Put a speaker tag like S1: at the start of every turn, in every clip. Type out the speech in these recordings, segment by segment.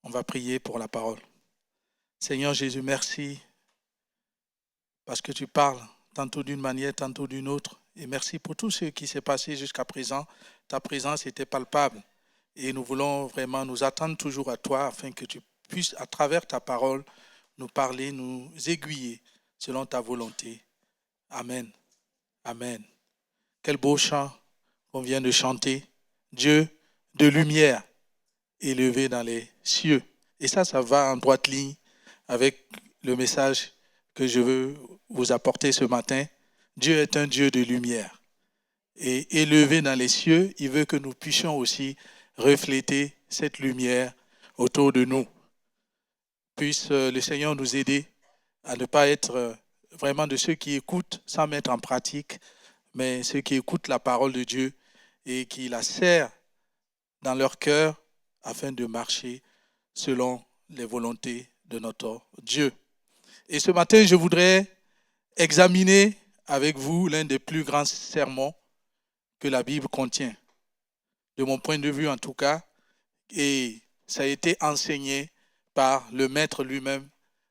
S1: On va prier pour la parole. Seigneur Jésus, merci parce que tu parles tantôt d'une manière, tantôt d'une autre. Et merci pour tout ce qui s'est passé jusqu'à présent. Ta présence était palpable. Et nous voulons vraiment nous attendre toujours à toi afin que tu puisses, à travers ta parole, nous parler, nous aiguiller selon ta volonté. Amen. Amen. Quel beau chant qu'on vient de chanter. Dieu de lumière élevé dans les cieux. Et ça va en droite ligne avec le message que je veux vous apporter ce matin. Dieu est un Dieu de lumière. Et élevé dans les cieux, il veut que nous puissions aussi refléter cette lumière autour de nous. Puisse le Seigneur nous aider à ne pas être vraiment de ceux qui écoutent sans mettre en pratique, mais ceux qui écoutent la parole de Dieu et qui la serrent dans leur cœur afin de marcher selon les volontés de notre Dieu. Et ce matin, je voudrais examiner avec vous l'un des plus grands sermons que la Bible contient, de mon point de vue en tout cas, et ça a été enseigné par le Maître lui-même,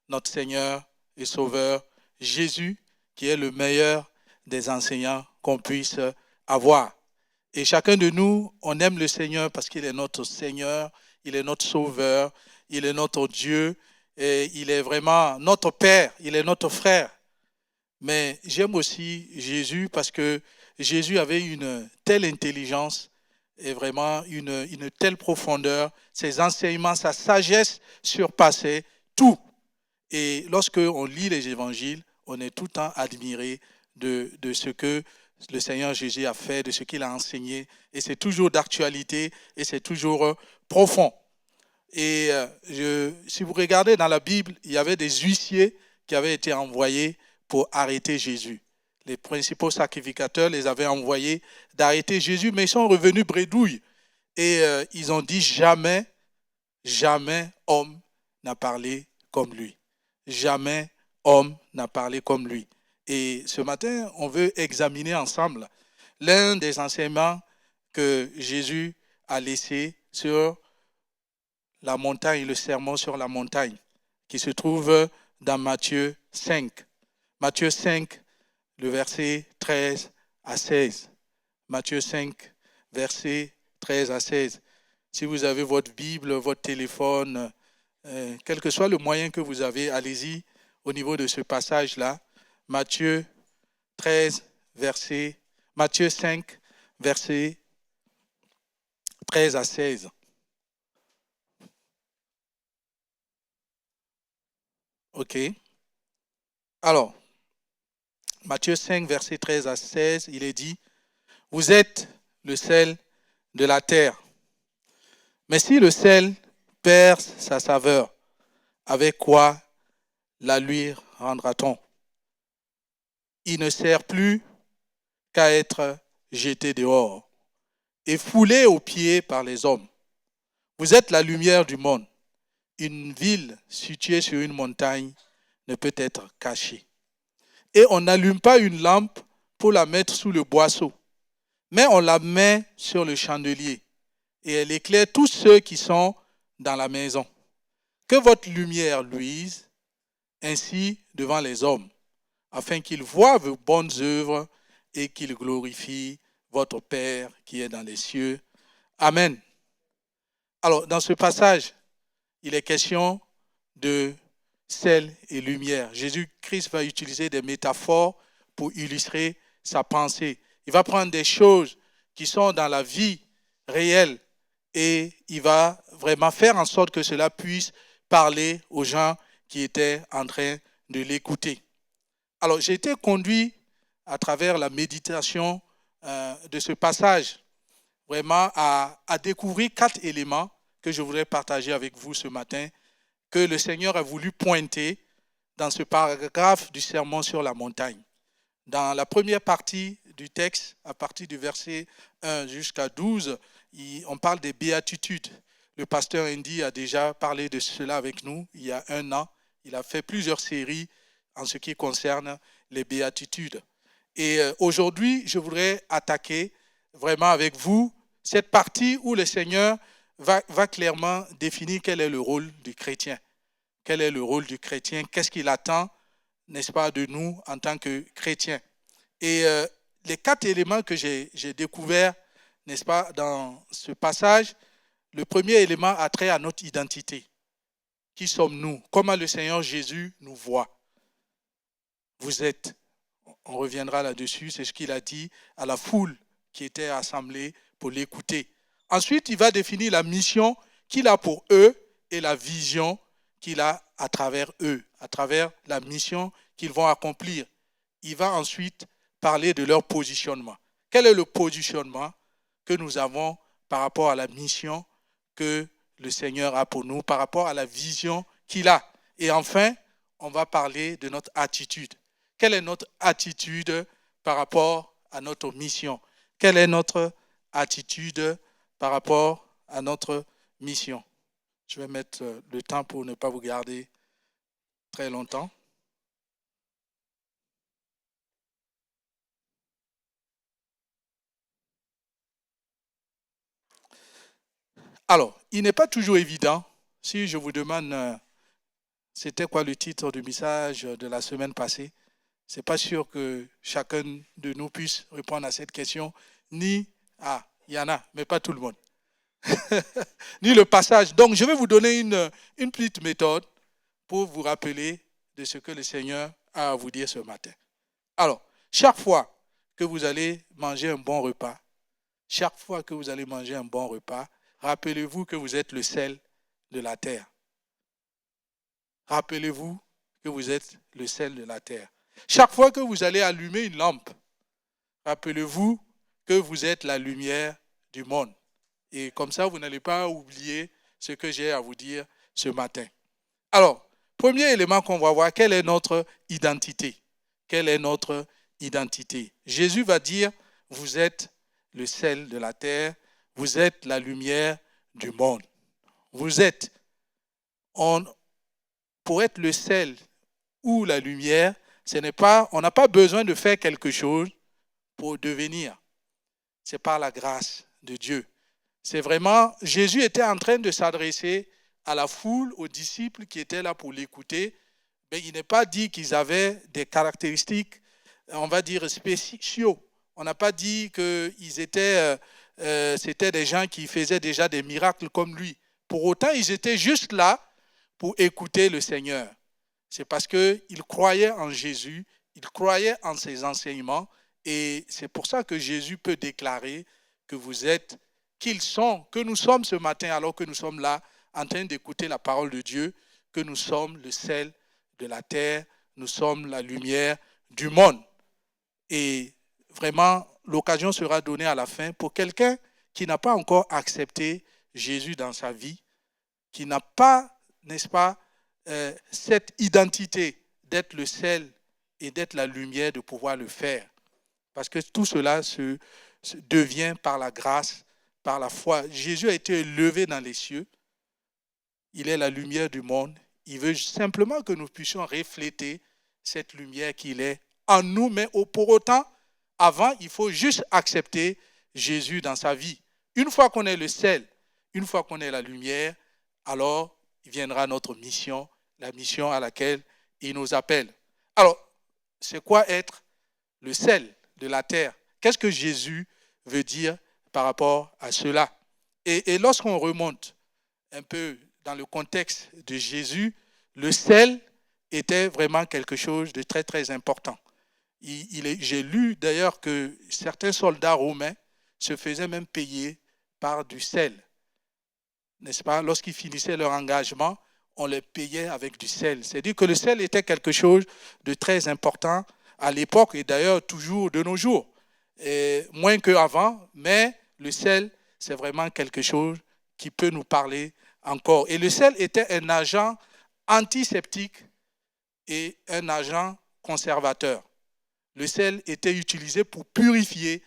S1: notre Seigneur et Sauveur Jésus, qui est le meilleur des enseignants qu'on puisse avoir. Et chacun de nous, on aime le Seigneur parce qu'il est notre Seigneur, il est notre Sauveur, il est notre Dieu, et il est vraiment notre Père, il est notre frère. Mais j'aime aussi Jésus parce que Jésus avait une telle intelligence et vraiment une telle profondeur. Ses enseignements, sa sagesse surpassaient tout. Et lorsque on lit les évangiles, on est tout le temps admiré de ce que le Seigneur Jésus a fait, de ce qu'il a enseigné. Et c'est toujours d'actualité et c'est toujours profond. Et si vous regardez dans la Bible, il y avait des huissiers qui avaient été envoyés pour arrêter Jésus. Les principaux sacrificateurs les avaient envoyés d'arrêter Jésus, mais ils sont revenus bredouilles. Et ils ont dit jamais, jamais homme n'a parlé comme lui. Jamais homme n'a parlé comme lui. Et ce matin, on veut examiner ensemble l'un des enseignements que Jésus a laissé sur la montagne, le sermon sur la montagne, qui se trouve dans Matthieu 5. Matthieu 5, le verset 13 à 16. Matthieu 5, verset 13 à 16. Si vous avez votre Bible, votre téléphone, quel que soit le moyen que vous avez, allez-y au niveau de ce passage-là. Matthieu 5, verset 13 à 16. OK. Alors, Matthieu 5, verset 13 à 16, il est dit, « Vous êtes le sel de la terre. Mais si le sel perd sa saveur, avec quoi la lui rendra-t-on? Il ne sert plus qu'à être jeté dehors et foulé aux pieds par les hommes. Vous êtes la lumière du monde. Une ville située sur une montagne ne peut être cachée. Et on n'allume pas une lampe pour la mettre sous le boisseau, mais on la met sur le chandelier et elle éclaire tous ceux qui sont dans la maison. Que votre lumière luise ainsi devant les hommes, afin qu'ils voient vos bonnes œuvres et qu'ils glorifient votre Père qui est dans les cieux. Amen. Alors, dans ce passage, il est question de sel et lumière. Jésus-Christ va utiliser des métaphores pour illustrer sa pensée. Il va prendre des choses qui sont dans la vie réelle et il va vraiment faire en sorte que cela puisse parler aux gens qui étaient en train de l'écouter. Alors, j'ai été conduit à travers la méditation de ce passage vraiment à découvrir 4 éléments que je voudrais partager avec vous ce matin, que le Seigneur a voulu pointer dans ce paragraphe du sermon sur la montagne. Dans la première partie du texte, à partir du verset 1 jusqu'à 12, on parle des béatitudes. Le pasteur Andy a déjà parlé de cela avec nous il y a 1 an. Il a fait plusieurs séries en ce qui concerne les béatitudes. Et aujourd'hui, je voudrais attaquer vraiment avec vous cette partie où le Seigneur va clairement définir quel est le rôle du chrétien. Quel est le rôle du chrétien? Qu'est-ce qu'il attend, n'est-ce pas, de nous en tant que chrétiens? Et les 4 éléments que j'ai découverts, n'est-ce pas, dans ce passage, le premier élément a trait à notre identité. Qui sommes-nous? Comment le Seigneur Jésus nous voit? Vous êtes, on reviendra là-dessus, c'est ce qu'il a dit à la foule qui était assemblée pour l'écouter. Ensuite, il va définir la mission qu'il a pour eux et la vision qu'il a à travers eux, à travers la mission qu'ils vont accomplir. Il va ensuite parler de leur positionnement. Quel est le positionnement que nous avons par rapport à la mission que le Seigneur a pour nous, par rapport à la vision qu'il a? Et enfin, on va parler de notre attitude. Quelle est notre attitude par rapport à notre mission? Quelle est notre attitude par rapport à notre mission? Je vais mettre le temps pour ne pas vous garder très longtemps. Alors, il n'est pas toujours évident, si je vous demande c'était quoi le titre du message de la semaine passée, ce n'est pas sûr que chacun de nous puisse répondre à cette question, ni, il y en a, mais pas tout le monde, ni le passage. Donc, je vais vous donner une petite méthode pour vous rappeler de ce que le Seigneur a à vous dire ce matin. Alors, chaque fois que vous allez manger un bon repas, rappelez-vous que vous êtes le sel de la terre. Rappelez-vous que vous êtes le sel de la terre. Chaque fois que vous allez allumer une lampe, rappelez-vous que vous êtes la lumière du monde. Et comme ça, vous n'allez pas oublier ce que j'ai à vous dire ce matin. Alors, premier élément qu'on va voir, quelle est notre identité? Quelle est notre identité? Jésus va dire, vous êtes le sel de la terre, vous êtes la lumière du monde. Vous êtes, pour être le sel ou la lumière, on n'a pas besoin de faire quelque chose pour devenir. C'est par la grâce de Dieu. C'est vraiment, Jésus était en train de s'adresser à la foule, aux disciples qui étaient là pour l'écouter, mais il n'est pas dit qu'ils avaient des caractéristiques, on va dire, spéciaux. On n'a pas dit que c'était des gens qui faisaient déjà des miracles comme lui. Pour autant, ils étaient juste là pour écouter le Seigneur. C'est parce qu'ils croyaient en Jésus, ils croyaient en ses enseignements, et c'est pour ça que Jésus peut déclarer que vous êtes, que nous sommes ce matin, alors que nous sommes là, en train d'écouter la parole de Dieu, que nous sommes le sel de la terre, nous sommes la lumière du monde. Et vraiment, l'occasion sera donnée à la fin pour quelqu'un qui n'a pas encore accepté Jésus dans sa vie, qui n'a pas, n'est-ce pas, cette identité d'être le sel et d'être la lumière, de pouvoir le faire. Parce que tout cela se devient par la grâce, par la foi. Jésus a été élevé dans les cieux. Il est la lumière du monde. Il veut simplement que nous puissions refléter cette lumière qu'il est en nous, mais pour autant, avant, il faut juste accepter Jésus dans sa vie. Une fois qu'on est le sel, une fois qu'on est la lumière, alors il viendra notre mission, la mission à laquelle il nous appelle. Alors, c'est quoi être le sel de la terre? Qu'est-ce que Jésus veut dire par rapport à cela? Et lorsqu'on remonte un peu dans le contexte de Jésus, le sel était vraiment quelque chose de très, très important. J'ai lu d'ailleurs que certains soldats romains se faisaient même payer par du sel. N'est-ce pas? Lorsqu'ils finissaient leur engagement, on les payait avec du sel. C'est-à-dire que le sel était quelque chose de très important à l'époque et d'ailleurs toujours de nos jours. Et moins qu'avant, mais le sel, c'est vraiment quelque chose qui peut nous parler encore. Et le sel était un agent antiseptique et un agent conservateur. Le sel était utilisé pour purifier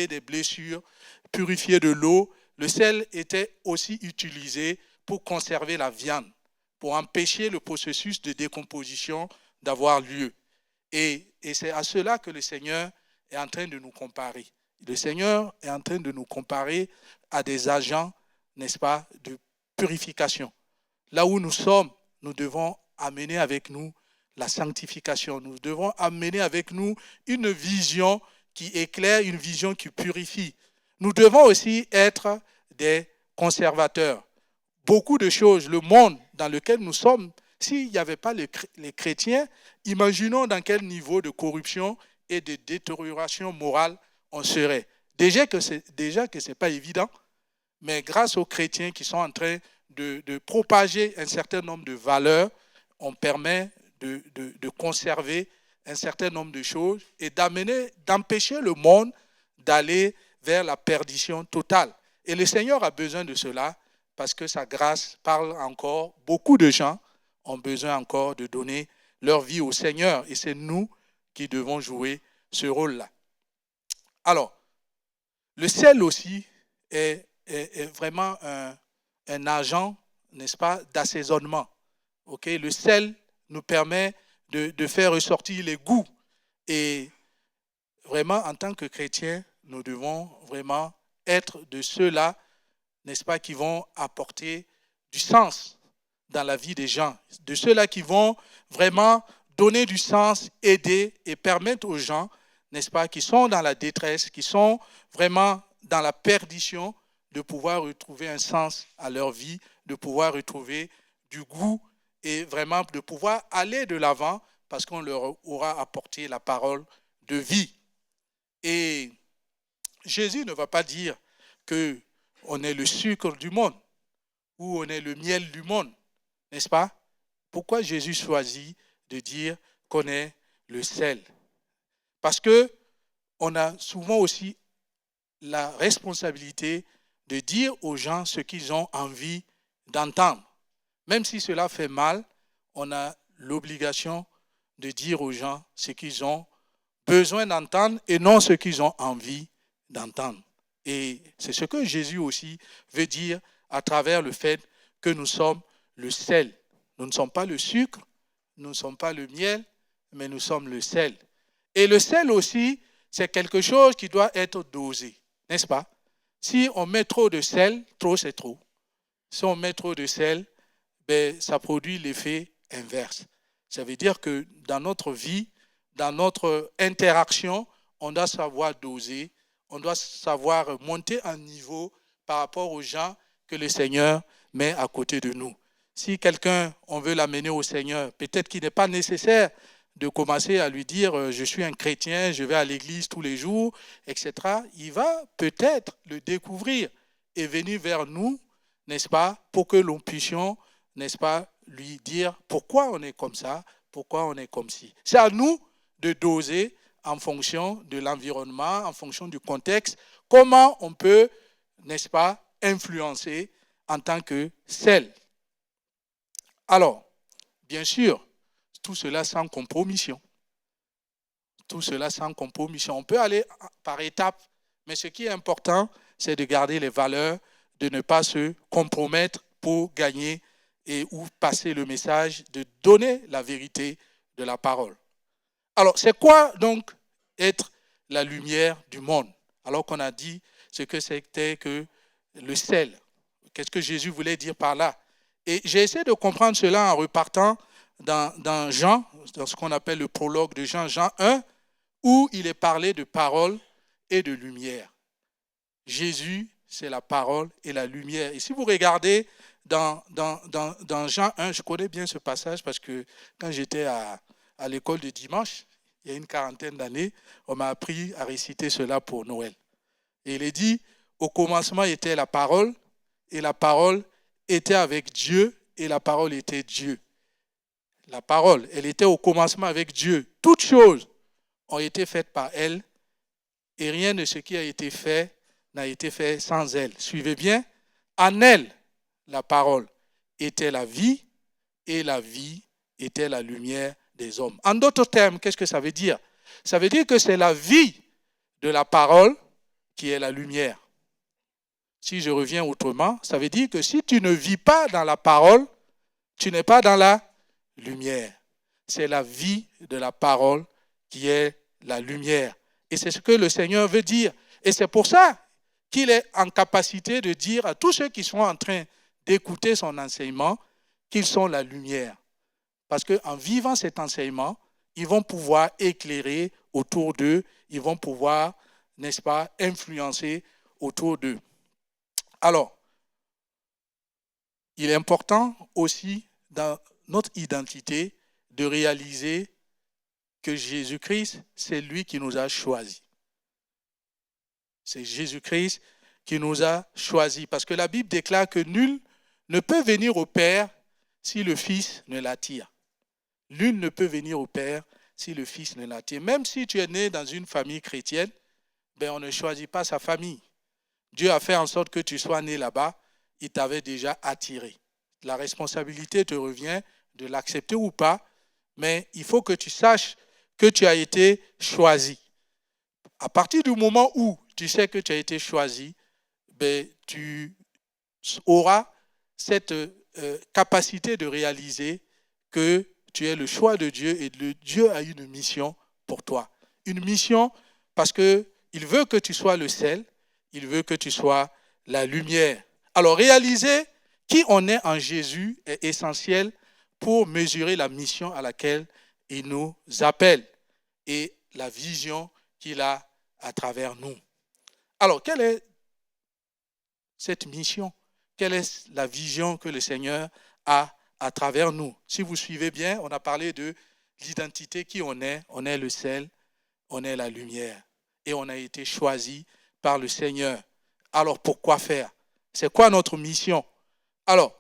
S1: des blessures, purifier de l'eau. Le sel était aussi utilisé pour conserver la viande, pour empêcher le processus de décomposition d'avoir lieu. Et c'est à cela que le Seigneur est en train de nous comparer. Le Seigneur est en train de nous comparer à des agents, n'est-ce pas, de purification. Là où nous sommes, nous devons amener avec nous la sanctification. Nous devons amener avec nous une vision qui éclaire, une vision qui purifie. Nous devons aussi être des conservateurs. Beaucoup de choses, le monde dans lequel nous sommes, s'il n'y avait pas les chrétiens, imaginons dans quel niveau de corruption et de détérioration morale on serait. Déjà que ce n'est pas évident, mais grâce aux chrétiens qui sont en train de propager un certain nombre de valeurs, on permet de conserver un certain nombre de choses et d'empêcher le monde d'aller vers la perdition totale. Et le Seigneur a besoin de cela parce que sa grâce parle encore. Beaucoup de gens ont besoin encore de donner leur vie au Seigneur et c'est nous qui devons jouer ce rôle-là. Alors, le sel aussi est vraiment un agent, n'est-ce pas, d'assaisonnement. Okay? Le sel nous permet de faire ressortir les goûts. Et vraiment, en tant que chrétiens, nous devons vraiment être de ceux-là, n'est-ce pas, qui vont apporter du sens dans la vie des gens. De ceux-là qui vont vraiment donner du sens, aider et permettre aux gens, n'est-ce pas, qui sont dans la détresse, qui sont vraiment dans la perdition, de pouvoir retrouver un sens à leur vie, de pouvoir retrouver du goût et vraiment de pouvoir aller de l'avant parce qu'on leur aura apporté la parole de vie. Et Jésus ne va pas dire qu'on est le sucre du monde ou on est le miel du monde, n'est-ce pas? Pourquoi Jésus choisit de dire qu'on est le sel? Parce qu'on a souvent aussi la responsabilité de dire aux gens ce qu'ils ont envie d'entendre. Même si cela fait mal, on a l'obligation de dire aux gens ce qu'ils ont besoin d'entendre et non ce qu'ils ont envie d'entendre. Et c'est ce que Jésus aussi veut dire à travers le fait que nous sommes le sel. Nous ne sommes pas le sucre, nous ne sommes pas le miel, mais nous sommes le sel. Et le sel aussi, c'est quelque chose qui doit être dosé, n'est-ce pas? Si on met trop de sel, trop c'est trop. Si on met trop de sel, ça produit l'effet inverse. Ça veut dire que dans notre vie, dans notre interaction, on doit savoir doser, on doit savoir monter un niveau par rapport aux gens que le Seigneur met à côté de nous. Si quelqu'un, on veut l'amener au Seigneur, peut-être qu'il n'est pas nécessaire de commencer à lui dire « je suis un chrétien, je vais à l'église tous les jours », etc. Il va peut-être le découvrir et venir vers nous, n'est-ce pas, pour que nous puissions, n'est-ce pas, lui dire pourquoi on est comme ça, pourquoi on est comme ci. C'est à nous de doser en fonction de l'environnement, en fonction du contexte, comment on peut, n'est-ce pas, influencer en tant que sel. Alors, bien sûr, tout cela sans compromission. Tout cela sans compromission. On peut aller par étapes, mais ce qui est important, c'est de garder les valeurs, de ne pas se compromettre pour gagner ou passer le message, de donner la vérité de la parole. Alors, c'est quoi donc être la lumière du monde? Alors qu'on a dit ce que c'était que le sel. Qu'est-ce que Jésus voulait dire par là? Et j'ai essayé de comprendre cela en repartant dans Jean, dans ce qu'on appelle le prologue de Jean, Jean 1, où il est parlé de parole et de lumière. Jésus, c'est la parole et la lumière. Et si vous regardez dans Jean 1, je connais bien ce passage parce que quand j'étais à l'école de dimanche, il y a une quarantaine d'années, on m'a appris à réciter cela pour Noël. Et il est dit, au commencement était la parole, et la parole était avec Dieu, et la parole était Dieu. La parole, elle était au commencement avec Dieu. Toutes choses ont été faites par elle, et rien de ce qui a été fait n'a été fait sans elle. Suivez bien, en elle, la parole était la vie, et la vie était la lumière des hommes. En d'autres termes, qu'est-ce que ça veut dire? Ça veut dire que c'est la vie de la parole qui est la lumière. Si je reviens autrement, ça veut dire que si tu ne vis pas dans la parole, tu n'es pas dans la lumière. C'est la vie de la parole qui est la lumière. Et c'est ce que le Seigneur veut dire. Et c'est pour ça qu'il est en capacité de dire à tous ceux qui sont en train d'écouter son enseignement qu'ils sont la lumière. Parce qu'en vivant cet enseignement, ils vont pouvoir éclairer autour d'eux, ils vont pouvoir, n'est-ce pas, influencer autour d'eux. Alors, il est important aussi dans notre identité de réaliser que Jésus-Christ, c'est lui qui nous a choisis. C'est Jésus-Christ qui nous a choisis. Parce que la Bible déclare que nul ne peut venir au Père si le Fils ne l'attire. Nul ne peut venir au Père si le Fils ne l'attire. Même si tu es né dans une famille chrétienne, ben on ne choisit pas sa famille. Dieu a fait en sorte que tu sois né là-bas, il t'avait déjà attiré. La responsabilité te revient de l'accepter ou pas, mais il faut que tu saches que tu as été choisi. À partir du moment où tu sais que tu as été choisi, ben, tu auras cette capacité de réaliser que tu es le choix de Dieu et Dieu a une mission pour toi. Une mission parce qu'il veut que tu sois le sel, il veut que tu sois la lumière. Alors réaliser qui on est en Jésus est essentiel pour mesurer la mission à laquelle il nous appelle et la vision qu'il a à travers nous. Alors, quelle est cette mission? Quelle est la vision que le Seigneur a à travers nous? Si vous suivez bien, on a parlé de l'identité qui on est le sel, on est la lumière et on a été choisi par le Seigneur. Alors, pourquoi faire? C'est quoi notre mission? Alors,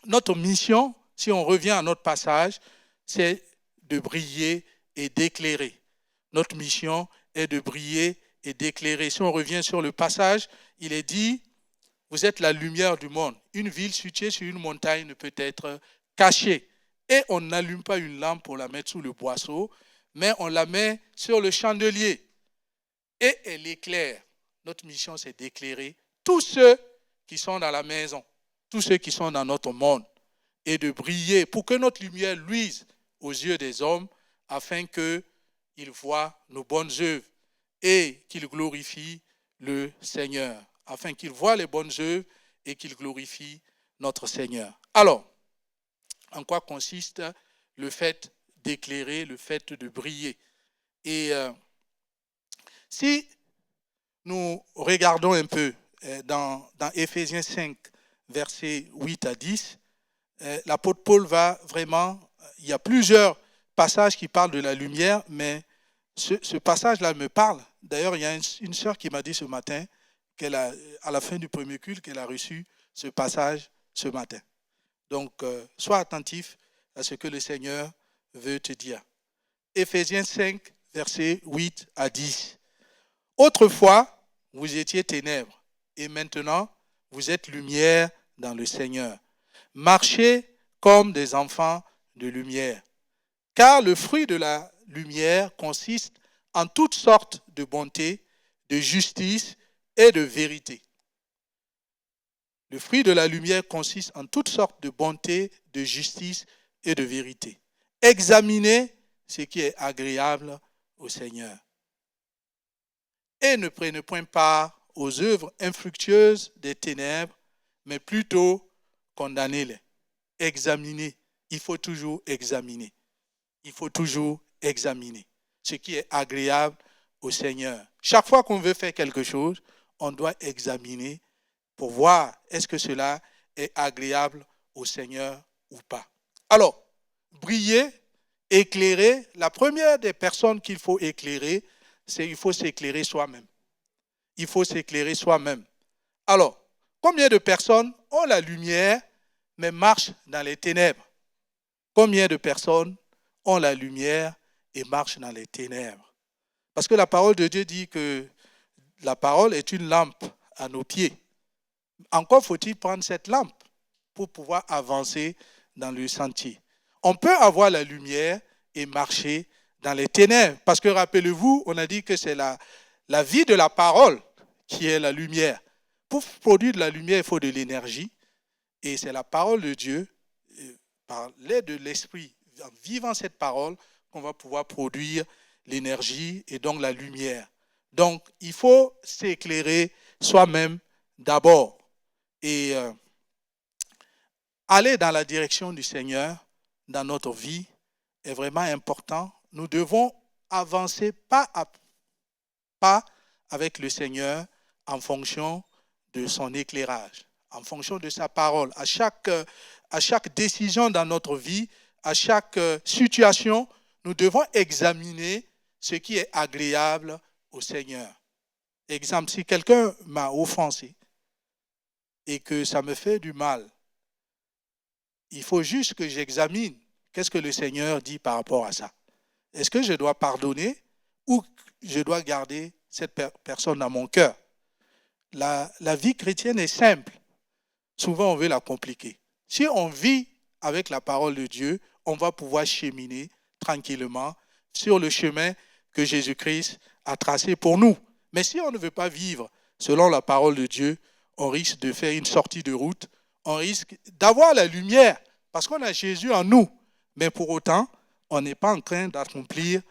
S1: notre mission, si on revient à notre passage, c'est de briller et d'éclairer. Notre mission est de briller et d'éclairer. Si on revient sur le passage, il est dit, vous êtes la lumière du monde. Une ville située sur une montagne ne peut être cachée. Et on n'allume pas une lampe pour la mettre sous le boisseau, mais on la met sur le chandelier. Et elle éclaire. Notre mission, c'est d'éclairer tous ceux qui sont dans la maison, tous ceux qui sont dans notre monde, et de briller pour que notre lumière luise aux yeux des hommes, afin qu'ils voient nos bonnes œuvres et qu'ils glorifient le Seigneur, afin qu'ils voient les bonnes œuvres et qu'ils glorifient notre Seigneur. Alors, en quoi consiste le fait d'éclairer, le fait de briller? Et si nous regardons un peu dans Éphésiens 5, versets 8 à 10, l'apôtre Paul va vraiment, il y a plusieurs passages qui parlent de la lumière, mais ce passage-là me parle. D'ailleurs, il y a une sœur qui m'a dit ce matin, à la fin du premier culte, qu'elle a reçu ce passage ce matin. Donc, sois attentif à ce que le Seigneur veut te dire. Éphésiens 5, versets 8 à 10. Autrefois, vous étiez ténèbres, et maintenant, vous êtes lumière dans le Seigneur. Marchez comme des enfants de lumière. Car le fruit de la lumière consiste en toutes sortes de bonté, de justice et de vérité. Le fruit de la lumière consiste en toutes sortes de bonté, de justice et de vérité. Examinez ce qui est agréable au Seigneur. Et ne prenez point part aux œuvres infructueuses des ténèbres, mais plutôt condamnez-les. Examinez. Il faut toujours examiner. Il faut toujours examiner ce qui est agréable au Seigneur. Chaque fois qu'on veut faire quelque chose, on doit examiner pour voir est-ce que cela est agréable au Seigneur ou pas. Alors, briller, éclairer, la première des personnes qu'il faut éclairer, c'est qu'il faut s'éclairer soi-même. Il faut s'éclairer soi-même. Alors, combien de personnes ont la lumière mais marchent dans les ténèbres? Combien de personnes ont la lumière et marchent dans les ténèbres? Parce que la parole de Dieu dit que la parole est une lampe à nos pieds. Encore faut-il prendre cette lampe pour pouvoir avancer dans le sentier. On peut avoir la lumière et marcher dans les ténèbres. Parce que rappelez-vous, on a dit que c'est la vie de la parole qui est la lumière. Pour produire de la lumière, il faut de l'énergie. Et c'est la parole de Dieu, par l'aide de l'Esprit, en vivant cette parole, qu'on va pouvoir produire l'énergie et donc la lumière. Donc, il faut s'éclairer soi-même d'abord et aller dans la direction du Seigneur dans notre vie est vraiment important. Nous devons avancer pas à pas avec le Seigneur en fonction de son éclairage, en fonction de sa parole. À chaque décision dans notre vie, à chaque situation, nous devons examiner ce qui est agréable au Seigneur. Exemple, si quelqu'un m'a offensé et que ça me fait du mal, il faut juste que j'examine qu'est-ce que le Seigneur dit par rapport à ça. Est-ce que je dois pardonner ou je dois garder cette personne dans mon cœur? La vie chrétienne est simple. Souvent, on veut la compliquer. Si on vit avec la parole de Dieu, on va pouvoir cheminer tranquillement sur le chemin que Jésus-Christ a tracé pour nous. Mais si on ne veut pas vivre selon la parole de Dieu, on risque de faire une sortie de route, on risque d'avoir la lumière parce qu'on a Jésus en nous. Mais pour autant, on n'est pas en train d'accomplir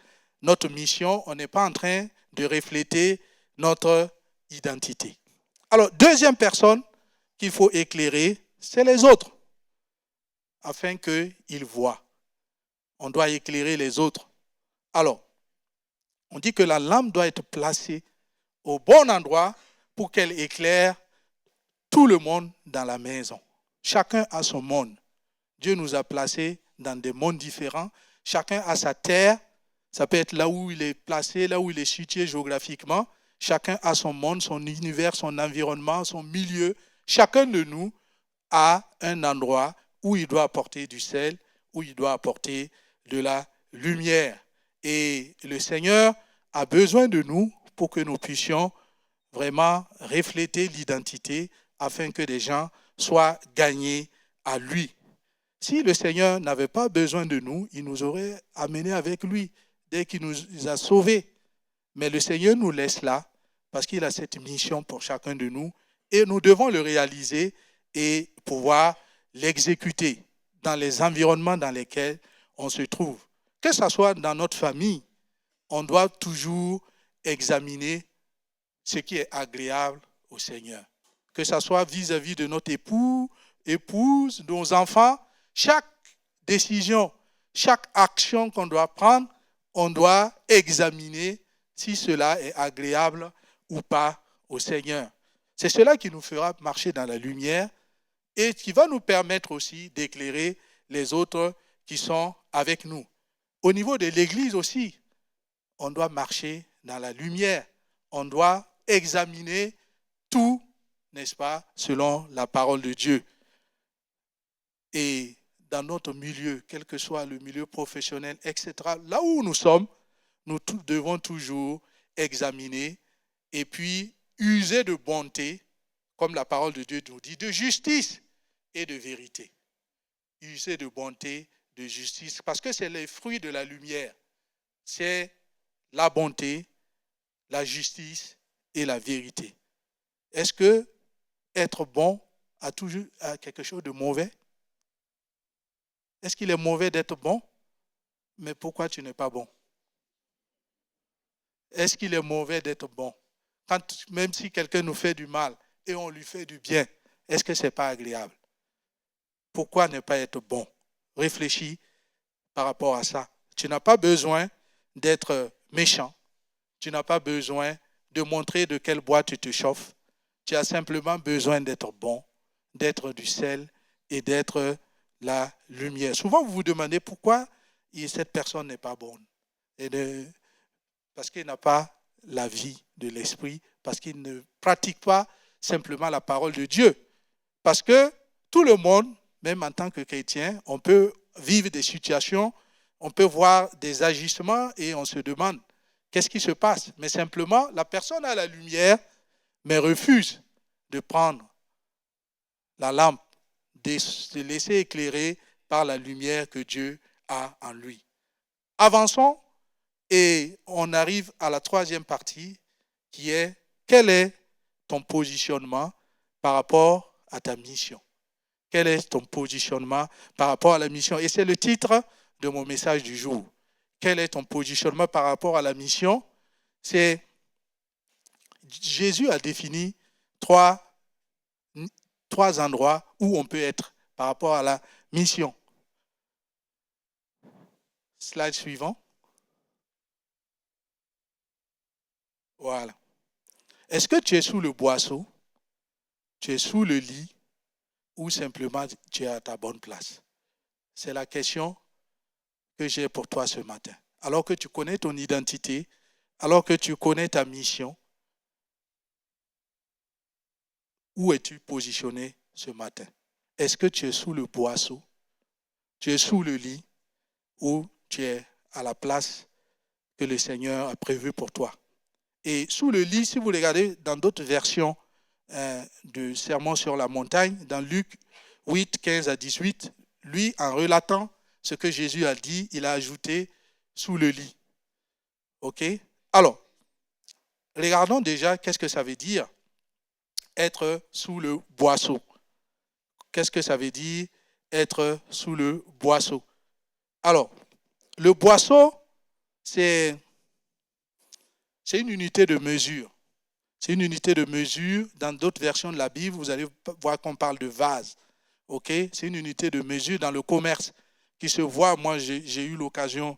S1: notre mission, on n'est pas en train de refléter notre identité. Alors, deuxième personne qu'il faut éclairer, c'est les autres, afin qu'ils voient. On doit éclairer les autres. Alors, on dit que la lampe doit être placée au bon endroit pour qu'elle éclaire tout le monde dans la maison. Chacun a son monde. Dieu nous a placés dans des mondes différents. Chacun a sa terre. Ça peut être là où il est placé, là où il est situé géographiquement. Chacun a son monde, son univers, son environnement, son milieu. Chacun de nous a un endroit où il doit apporter du sel, où il doit apporter de la lumière. Et le Seigneur a besoin de nous pour que nous puissions vraiment refléter l'identité afin que des gens soient gagnés à lui. Si le Seigneur n'avait pas besoin de nous, il nous aurait amenés avec lui dès qu'il nous a sauvés. Mais le Seigneur nous laisse là parce qu'il a cette mission pour chacun de nous et nous devons le réaliser et pouvoir l'exécuter dans les environnements dans lesquels on se trouve. Que ce soit dans notre famille, on doit toujours examiner ce qui est agréable au Seigneur. Que ce soit vis-à-vis de notre époux, épouse, de nos enfants, chaque décision, chaque action qu'on doit prendre, on doit examiner si cela est agréable ou pas au Seigneur. C'est cela qui nous fera marcher dans la lumière et qui va nous permettre aussi d'éclairer les autres qui sont avec nous. Au niveau de l'Église aussi, on doit marcher dans la lumière. On doit examiner tout, n'est-ce pas, selon la parole de Dieu. Et dans notre milieu, quel que soit le milieu professionnel, etc., là où nous sommes, nous devons toujours examiner et puis user de bonté, comme la parole de Dieu nous dit, de justice et de vérité. User de bonté, de justice, parce que c'est les fruits de la lumière. C'est la bonté, la justice et la vérité. Est-ce que être bon a toujours quelque chose de mauvais? Est-ce qu'il est mauvais d'être bon? Mais pourquoi tu n'es pas bon? Est-ce qu'il est mauvais d'être bon? Même si quelqu'un nous fait du mal et on lui fait du bien, est-ce que ce n'est pas agréable? Pourquoi ne pas être bon? Réfléchis par rapport à ça. Tu n'as pas besoin d'être méchant. Tu n'as pas besoin de montrer de quel bois tu te chauffes. Tu as simplement besoin d'être bon, d'être du sel et d'être la lumière. Souvent, vous vous demandez pourquoi cette personne n'est pas bonne. Parce qu'il n'a pas la vie de l'esprit, parce qu'il ne pratique pas simplement la parole de Dieu. Parce que tout le monde, même en tant que chrétien, on peut vivre des situations, on peut voir des agissements et on se demande qu'est-ce qui se passe. Mais simplement, la personne a la lumière, mais refuse de prendre la lampe, de se laisser éclairer par la lumière que Dieu a en lui. Avançons et on arrive à la troisième partie qui est quel est ton positionnement par rapport à ta mission? Quel est ton positionnement par rapport à la mission? Et c'est le titre de mon message du jour. quel est ton positionnement par rapport à la mission, c'est Jésus a défini trois endroits où on peut être par rapport à la mission. Slide suivant. Voilà. Est-ce que tu es sous le boisseau, tu es sous le lit ou simplement tu es à ta bonne place? C'est la question que j'ai pour toi ce matin. Alors que tu connais ton identité, alors que tu connais ta mission, où es-tu positionné ce matin? Est-ce que tu es sous le boisseau, tu es sous le lit ou tu es à la place que le Seigneur a prévue pour toi? Et sous le lit, si vous regardez dans d'autres versions de Sermon sur la montagne, dans Luc 8, 15 à 18, lui, en relatant ce que Jésus a dit, il a ajouté sous le lit. OK? Alors, regardons déjà qu'est-ce que ça veut dire être sous le boisseau. Qu'est-ce que ça veut dire être sous le boisseau? Alors, le boisseau, c'est une unité de mesure. C'est une unité de mesure. Dans d'autres versions de la Bible, vous allez voir qu'on parle de vase. OK? C'est une unité de mesure dans le commerce qui se voit. Moi, j'ai eu l'occasion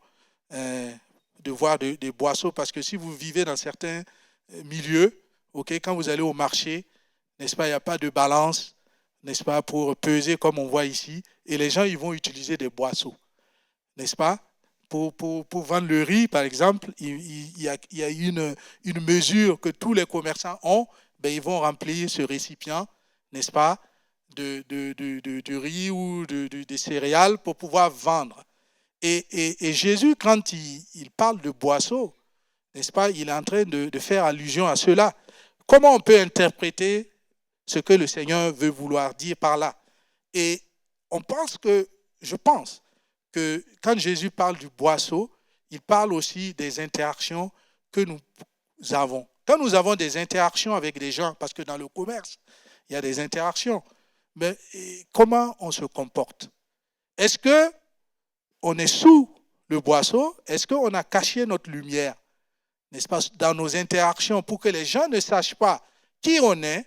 S1: de voir des boisseaux parce que si vous vivez dans certains milieux, OK, quand vous allez au marché, n'est-ce pas, il n'y a pas de balance, n'est-ce pas, pour peser comme on voit ici. Et les gens, ils vont utiliser des boisseaux, n'est-ce pas? Pour vendre le riz, par exemple, il y a une mesure que tous les commerçants ont. Ben, ils vont remplir ce récipient, n'est-ce pas, de riz ou de céréales pour pouvoir vendre. Et Jésus, quand il parle de boisseau, n'est-ce pas, il est en train de faire allusion à cela. Comment on peut interpréter ce que le Seigneur veut vouloir dire par là? Et je pense que quand Jésus parle du boisseau, il parle aussi des interactions que nous avons. Quand nous avons des interactions avec des gens, parce que dans le commerce, il y a des interactions, mais comment on se comporte? Est-ce qu'on est sous le boisseau? Est-ce qu'on a caché notre lumière, n'est-ce pas, dans nos interactions pour que les gens ne sachent pas qui on est,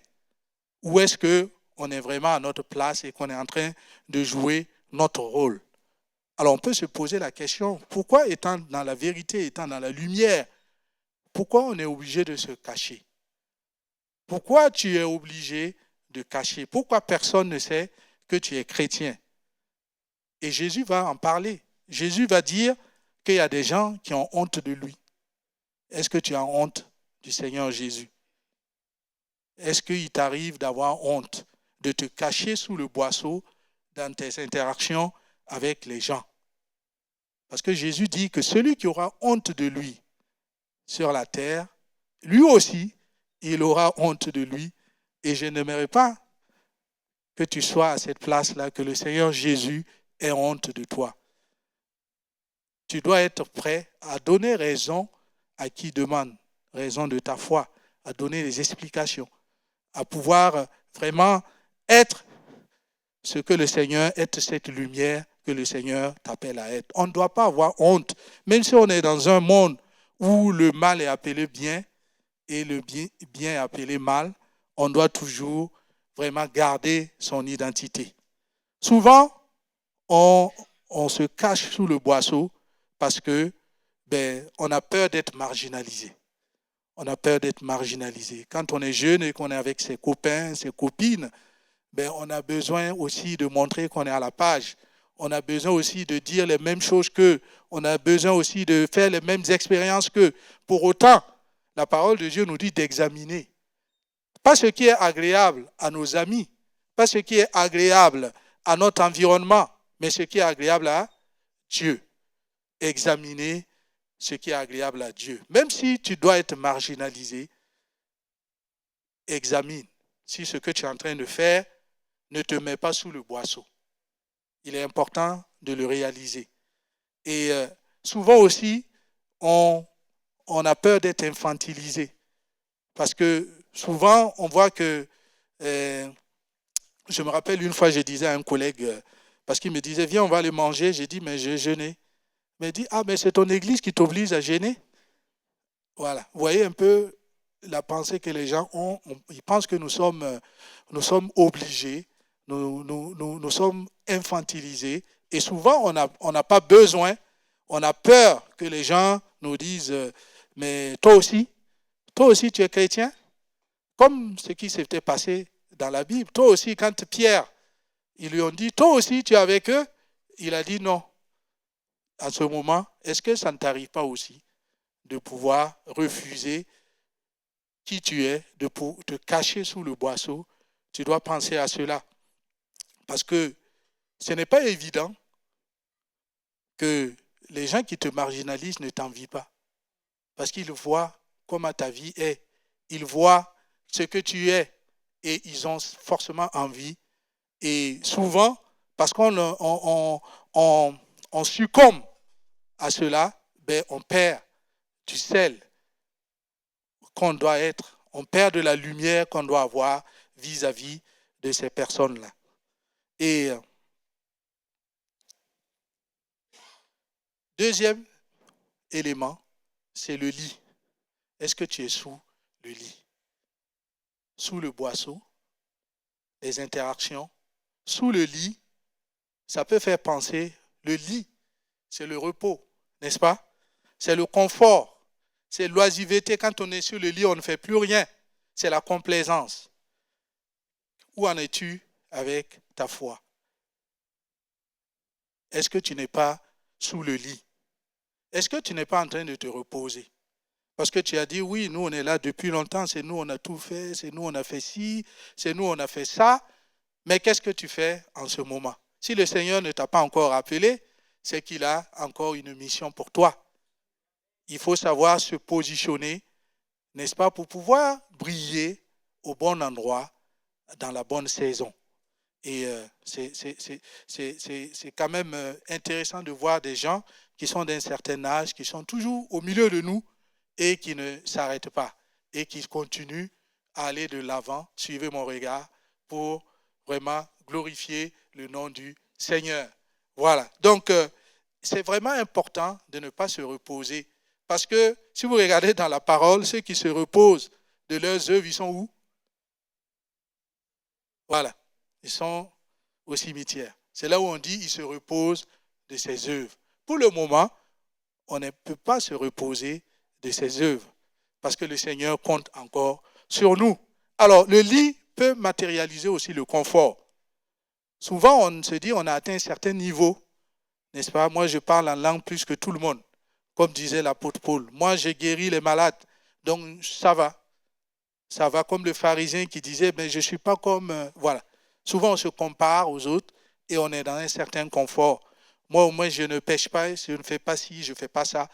S1: ou est-ce qu'on est vraiment à notre place et qu'on est en train de jouer notre rôle? Alors on peut se poser la question, pourquoi étant dans la vérité, étant dans la lumière, pourquoi on est obligé de se cacher? Pourquoi tu es obligé de cacher? Pourquoi personne ne sait que tu es chrétien? Et Jésus va en parler. Jésus va dire qu'il y a des gens qui ont honte de lui. Est-ce que tu as honte du Seigneur Jésus? Est-ce qu'il t'arrive d'avoir honte, de te cacher sous le boisseau dans tes interactions avec les gens? Parce que Jésus dit que celui qui aura honte de lui sur la terre, lui aussi, il aura honte de lui. Et je n'aimerais pas que tu sois à cette place-là, que le Seigneur Jésus ait honte de toi. Tu dois être prêt à donner raison à qui demande raison de ta foi, à donner des explications, à pouvoir vraiment être ce que le Seigneur, être cette lumière que le Seigneur t'appelle à être. On ne doit pas avoir honte, même si on est dans un monde où le mal est appelé bien et le bien est appelé mal, on doit toujours vraiment garder son identité. Souvent, on se cache sous le boisseau parce que on a peur d'être marginalisé. On a peur d'être marginalisé. Quand on est jeune et qu'on est avec ses copains, ses copines, on a besoin aussi de montrer qu'on est à la page. On a besoin aussi de dire les mêmes choses qu'eux. On a besoin aussi de faire les mêmes expériences qu'eux. Pour autant, la parole de Dieu nous dit d'examiner. Pas ce qui est agréable à nos amis, pas ce qui est agréable à notre environnement, mais ce qui est agréable à Dieu. Examiner ce qui est agréable à Dieu. Même si tu dois être marginalisé, examine si ce que tu es en train de faire ne te met pas sous le boisseau. Il est important de le réaliser. Et souvent aussi, on a peur d'être infantilisé. Parce que souvent, on voit que... je me rappelle une fois, je disais à un collègue, parce qu'il me disait, viens, on va aller manger. J'ai dit, mais j'ai jeûné. Mais dit, ah, mais c'est ton église qui t'oblige à gêner. Voilà. Vous voyez un peu la pensée que les gens ont. Ils pensent que nous sommes obligés, nous sommes infantilisés. Et souvent, on n'a pas besoin, on a peur que les gens nous disent, mais toi aussi, tu es chrétien. Comme ce qui s'était passé dans la Bible. Toi aussi, quand Pierre, ils lui ont dit, toi aussi, tu es avec eux, il a dit non. À ce moment, est-ce que ça ne t'arrive pas aussi de pouvoir refuser qui tu es, de te cacher sous le boisseau? Tu dois penser à cela. Parce que ce n'est pas évident que les gens qui te marginalisent ne t'envient pas. Parce qu'ils voient comment ta vie est. Ils voient ce que tu es. Et ils ont forcément envie. Et souvent, parce qu'on succombe à cela, ben on perd du sel qu'on doit être. On perd de la lumière qu'on doit avoir vis-à-vis de ces personnes-là. Et deuxième élément, c'est le lit. Est-ce que tu es sous le lit? Sous le boisseau, les interactions. Sous le lit, ça peut faire penser, le lit, c'est le repos, n'est-ce pas? C'est le confort, c'est l'oisiveté. Quand on est sur le lit, on ne fait plus rien. C'est la complaisance. Où en es-tu avec ta foi? Est-ce que tu n'es pas sous le lit? Est-ce que tu n'es pas en train de te reposer? Parce que tu as dit, oui, nous on est là depuis longtemps, c'est nous on a tout fait, c'est nous on a fait ci, c'est nous on a fait ça. Mais qu'est-ce que tu fais en ce moment? Si le Seigneur ne t'a pas encore appelé, c'est qu'il a encore une mission pour toi. Il faut savoir se positionner, n'est-ce pas, pour pouvoir briller au bon endroit, dans la bonne saison. Et c'est quand même intéressant de voir des gens qui sont d'un certain âge, qui sont toujours au milieu de nous et qui ne s'arrêtent pas et qui continuent à aller de l'avant. Suivez mon regard pour vraiment glorifier le nom du Seigneur. Voilà. Donc, c'est vraiment important de ne pas se reposer. Parce que si vous regardez dans la parole, ceux qui se reposent de leurs œuvres, ils sont où? Voilà. Ils sont au cimetière. C'est là où on dit, ils se reposent de ses œuvres. Pour le moment, on ne peut pas se reposer de ses œuvres parce que le Seigneur compte encore sur nous. Alors, le lit peut matérialiser aussi le confort. Souvent, on se dit on a atteint un certain niveau, n'est-ce pas? Moi, je parle en langue plus que tout le monde, comme disait l'apôtre Paul. Moi, j'ai guéri les malades, donc ça va. Ça va, comme le pharisien qui disait, mais je ne suis pas comme... voilà. Souvent, on se compare aux autres et on est dans un certain confort. Moi, au moins, je ne pêche pas, je ne fais pas ci, je ne fais pas ça.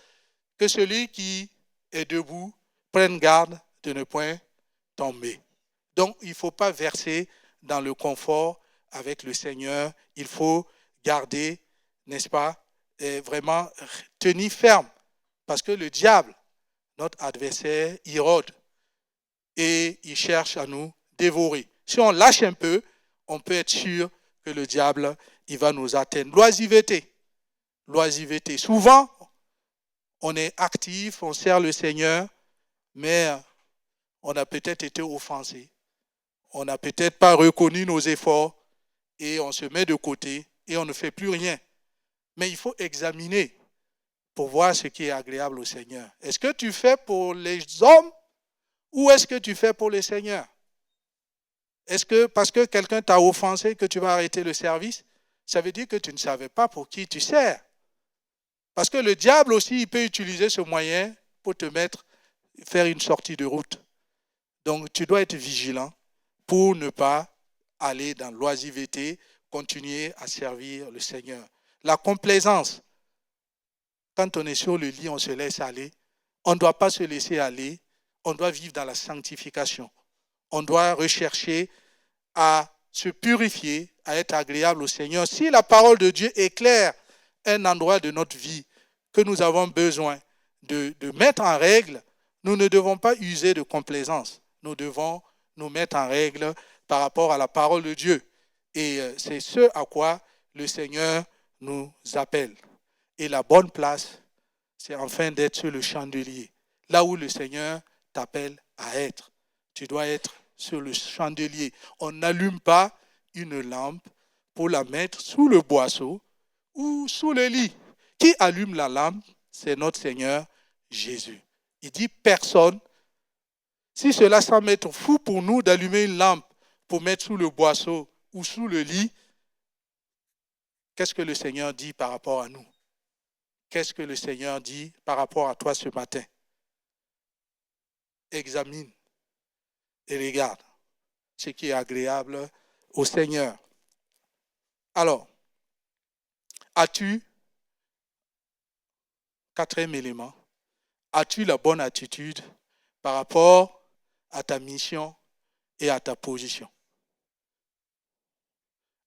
S1: Que celui qui est debout prenne garde de ne point tomber. Donc, il ne faut pas verser dans le confort avec le Seigneur. Il faut garder, n'est-ce pas, et vraiment tenir ferme. Parce que le diable, notre adversaire, il rôde et il cherche à nous dévorer. Si on lâche un peu, on peut être sûr que le diable, il va nous atteindre. L'oisiveté. L'oisiveté. Souvent, on est actif, on sert le Seigneur, mais on a peut-être été offensé. On n'a peut-être pas reconnu nos efforts et on se met de côté et on ne fait plus rien. Mais il faut examiner pour voir ce qui est agréable au Seigneur. Est-ce que tu fais pour les hommes ou est-ce que tu fais pour le Seigneur? Est-ce que parce que quelqu'un t'a offensé que tu vas arrêter le service? Ça veut dire que tu ne savais pas pour qui tu sers. Parce que le diable aussi, il peut utiliser ce moyen pour te faire une sortie de route. Donc, tu dois être vigilant pour ne pas aller dans l'oisiveté, continuer à servir le Seigneur. La complaisance. Quand on est sur le lit, on se laisse aller. On ne doit pas se laisser aller. On doit vivre dans la sanctification. On doit rechercher à se purifier, à être agréable au Seigneur. Si la parole de Dieu éclaire un endroit de notre vie que nous avons besoin de mettre en règle, nous ne devons pas user de complaisance. Nous devons nous mettre en règle par rapport à la parole de Dieu. Et c'est ce à quoi le Seigneur nous appelle. Et la bonne place, c'est enfin d'être sur le chandelier, là où le Seigneur t'appelle à être. Tu dois être sur le chandelier. On n'allume pas une lampe pour la mettre sous le boisseau ou sous le lit. Qui allume la lampe? C'est notre Seigneur Jésus. Il dit personne. Si cela semble être fou pour nous d'allumer une lampe pour mettre sous le boisseau ou sous le lit, qu'est-ce que le Seigneur dit par rapport à nous? Qu'est-ce que le Seigneur dit par rapport à toi ce matin? Examine et regarde ce qui est agréable au Seigneur. Alors, quatrième élément, as-tu la bonne attitude par rapport à ta mission et à ta position?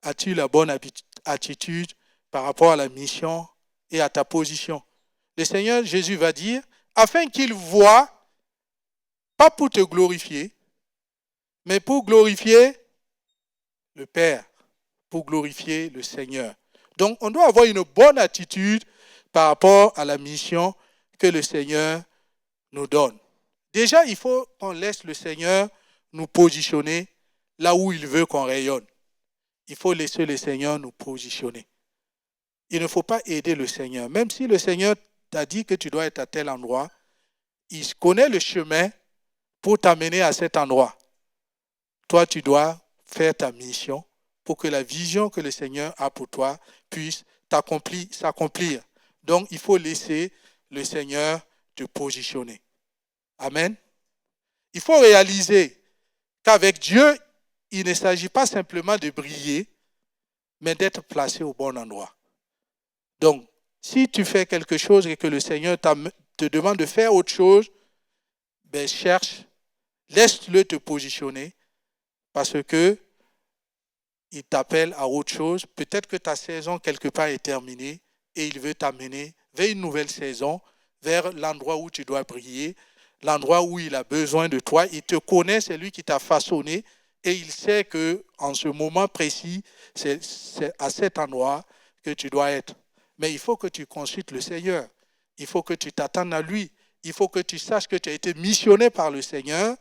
S1: As-tu la bonne attitude par rapport à la mission et à ta position? Le Seigneur Jésus va dire, afin qu'il voie, pas pour te glorifier, mais pour glorifier le Père, pour glorifier le Seigneur. Donc, on doit avoir une bonne attitude par rapport à la mission que le Seigneur nous donne. Déjà, il faut qu'on laisse le Seigneur nous positionner là où il veut qu'on rayonne. Il faut laisser le Seigneur nous positionner. Il ne faut pas aider le Seigneur. Même si le Seigneur t'a dit que tu dois être à tel endroit, il connaît le chemin pour t'amener à cet endroit. Toi, tu dois faire ta mission pour que la vision que le Seigneur a pour toi puisse s'accomplir. Donc, il faut laisser le Seigneur te positionner. Amen. Il faut réaliser qu'avec Dieu, il ne s'agit pas simplement de briller, mais d'être placé au bon endroit. Donc, si tu fais quelque chose et que le Seigneur te demande de faire autre chose, ben cherche, laisse-le te positionner parce que il t'appelle à autre chose. Peut-être que ta saison quelque part est terminée et il veut t'amener vers une nouvelle saison, vers l'endroit où tu dois briller, l'endroit où il a besoin de toi. Il te connaît, c'est lui qui t'a façonné et il sait qu'en ce moment précis, c'est à cet endroit que tu dois être. Mais il faut que tu consultes le Seigneur. Il faut que tu t'attendes à lui. Il faut que tu saches que tu as été missionné par le Seigneur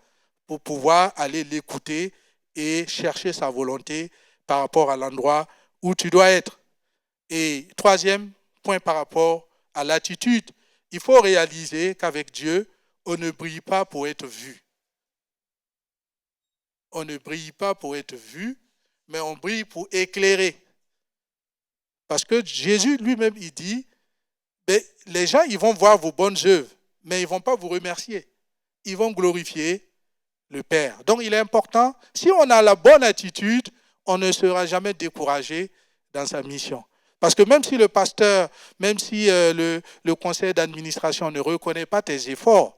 S1: pour pouvoir aller l'écouter et chercher sa volonté par rapport à l'endroit où tu dois être. Et troisième point par rapport à l'attitude, il faut réaliser qu'avec Dieu, on ne brille pas pour être vu. On ne brille pas pour être vu, mais on brille pour éclairer. Parce que Jésus lui-même, il dit, les gens, ils vont voir vos bonnes œuvres, mais ils ne vont pas vous remercier. Ils vont glorifier le Père. Donc, il est important, si on a la bonne attitude, on ne sera jamais découragé dans sa mission. Parce que même si le pasteur, même si le conseil d'administration ne reconnaît pas tes efforts,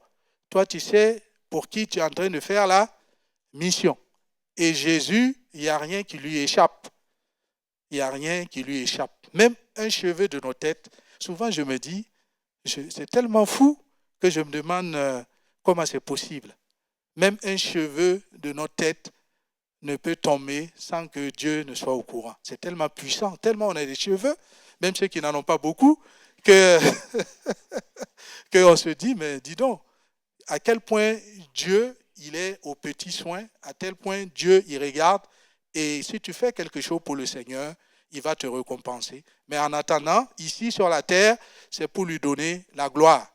S1: toi, tu sais pour qui tu es en train de faire la mission. Et Jésus, il n'y a rien qui lui échappe. Il n'y a rien qui lui échappe. Même un cheveu de nos têtes. Souvent, je me dis, c'est tellement fou que je me demande comment c'est possible. Même un cheveu de notre tête ne peut tomber sans que Dieu ne soit au courant. C'est tellement puissant, tellement on a des cheveux, même ceux qui n'en ont pas beaucoup, que qu'on se dit, mais dis donc, à quel point Dieu, il est aux petits soins, à tel point Dieu, il regarde, et si tu fais quelque chose pour le Seigneur, il va te récompenser. Mais en attendant, ici sur la terre, c'est pour lui donner la gloire.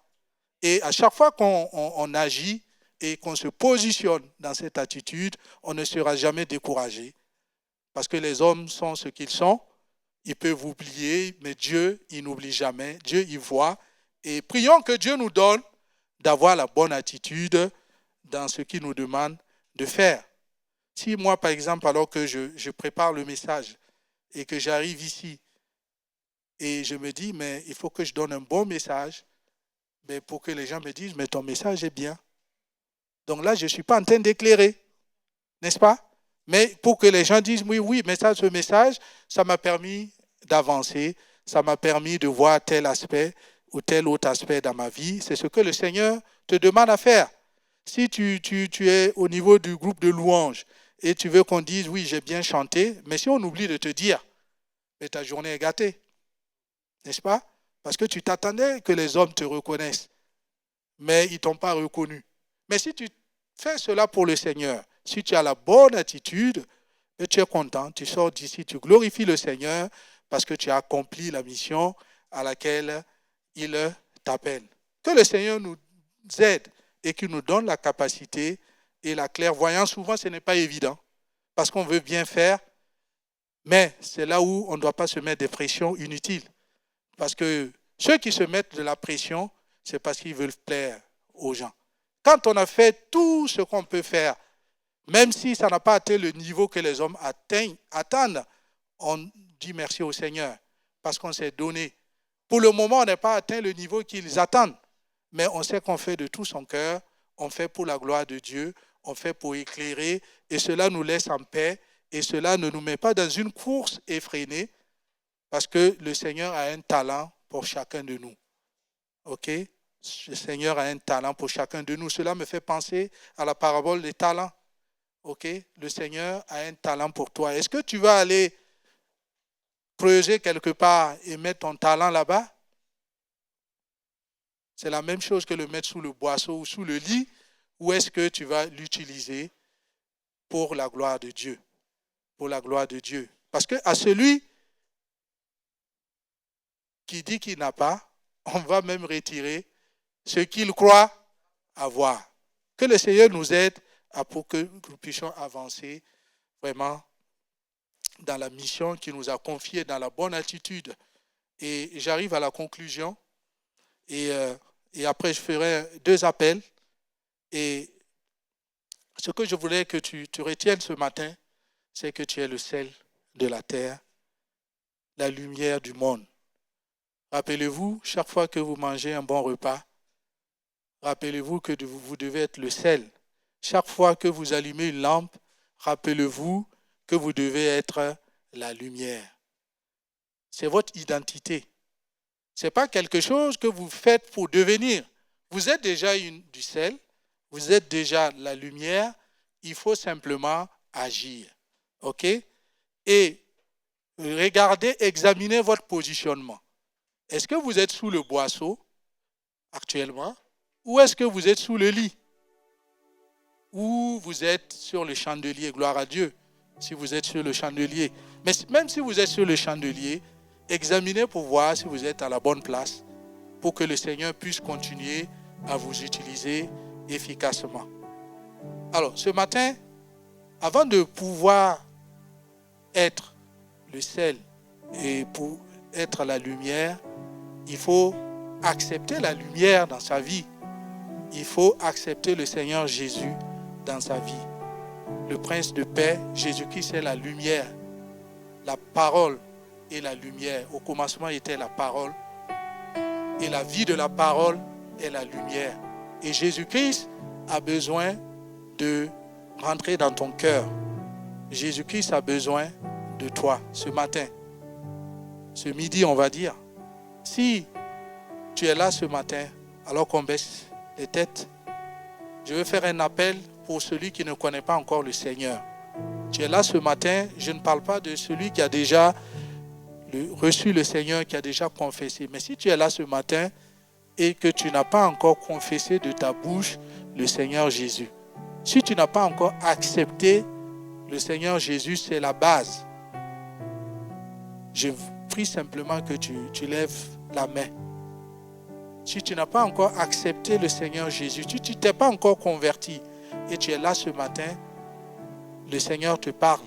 S1: Et à chaque fois qu'on agit, et qu'on se positionne dans cette attitude, on ne sera jamais découragé. Parce que les hommes sont ce qu'ils sont. Ils peuvent oublier, mais Dieu, il n'oublie jamais. Dieu, il voit. Et prions que Dieu nous donne d'avoir la bonne attitude dans ce qu'il nous demande de faire. Si moi, par exemple, alors que je prépare le message et que j'arrive ici et je me dis, mais il faut que je donne un bon message, mais pour que les gens me disent, mais ton message est bien. Donc là, je ne suis pas en train d'éclairer, n'est-ce pas? Mais pour que les gens disent, oui, mais ça, ce message, ça m'a permis d'avancer, ça m'a permis de voir tel aspect ou tel autre aspect dans ma vie. C'est ce que le Seigneur te demande à faire. Si tu es au niveau du groupe de louanges et tu veux qu'on dise, oui, j'ai bien chanté, mais si on oublie de te dire, mais ta journée est gâtée, n'est-ce pas? Parce que tu t'attendais que les hommes te reconnaissent, mais ils ne t'ont pas reconnu. Mais si tu fais cela pour le Seigneur, si tu as la bonne attitude, et tu es content, tu sors d'ici, tu glorifies le Seigneur parce que tu as accompli la mission à laquelle il t'appelle. Que le Seigneur nous aide et qu'il nous donne la capacité et la clairvoyance. Souvent, ce n'est pas évident parce qu'on veut bien faire, mais c'est là où on ne doit pas se mettre des pressions inutiles. Parce que ceux qui se mettent de la pression, c'est parce qu'ils veulent plaire aux gens. Quand on a fait tout ce qu'on peut faire, même si ça n'a pas atteint le niveau que les hommes attendent, on dit merci au Seigneur parce qu'on s'est donné. Pour le moment, on n'a pas atteint le niveau qu'ils attendent, mais on sait qu'on fait de tout son cœur, on fait pour la gloire de Dieu, on fait pour éclairer, et cela nous laisse en paix, et cela ne nous met pas dans une course effrénée, parce que le Seigneur a un talent pour chacun de nous. OK? Le Seigneur a un talent pour chacun de nous. Cela me fait penser à la parabole des talents. OK? Le Seigneur a un talent pour toi. Est-ce que tu vas aller creuser quelque part et mettre ton talent là-bas? C'est la même chose que le mettre sous le boisseau ou sous le lit. Ou est-ce que tu vas l'utiliser pour la gloire de Dieu? Pour la gloire de Dieu. Parce qu'à celui qui dit qu'il n'a pas, on va même retirer ce qu'il croit avoir. Que le Seigneur nous aide pour que nous puissions avancer vraiment dans la mission qu'il nous a confiée, dans la bonne attitude. Et j'arrive à la conclusion. Et après, je ferai 2 appels. Et ce que je voulais que tu retiennes ce matin, c'est que tu es le sel de la terre, la lumière du monde. Rappelez-vous, chaque fois que vous mangez un bon repas, rappelez-vous que vous devez être le sel. Chaque fois que vous allumez une lampe, rappelez-vous que vous devez être la lumière. C'est votre identité. Ce n'est pas quelque chose que vous faites pour devenir. Vous êtes déjà du sel, vous êtes déjà la lumière, il faut simplement agir. OK? Et regardez, examinez votre positionnement. Est-ce que vous êtes sous le boisseau actuellement ou est-ce que vous êtes sous le lit? Ou vous êtes sur le chandelier, gloire à Dieu, si vous êtes sur le chandelier. Mais même si vous êtes sur le chandelier, examinez pour voir si vous êtes à la bonne place pour que le Seigneur puisse continuer à vous utiliser efficacement. Alors, ce matin, avant de pouvoir être le sel et pour être la lumière, il faut accepter la lumière dans sa vie. Il faut accepter le Seigneur Jésus dans sa vie. Le Prince de paix, Jésus-Christ est la lumière. La parole est la lumière. Au commencement était la parole. Et la vie de la parole est la lumière. Et Jésus-Christ a besoin de rentrer dans ton cœur. Jésus-Christ a besoin de toi ce matin. Ce midi, on va dire. Si tu es là ce matin, alors qu'on baisse les têtes, je veux faire un appel pour celui qui ne connaît pas encore le Seigneur. Tu es là ce matin, je ne parle pas de celui qui a déjà reçu le Seigneur, qui a déjà confessé. Mais si tu es là ce matin et que tu n'as pas encore confessé de ta bouche le Seigneur Jésus, si tu n'as pas encore accepté le Seigneur Jésus, c'est la base. Je prie simplement que tu lèves la main. Si tu n'as pas encore accepté le Seigneur Jésus, si tu ne t'es pas encore converti et tu es là ce matin, le Seigneur te parle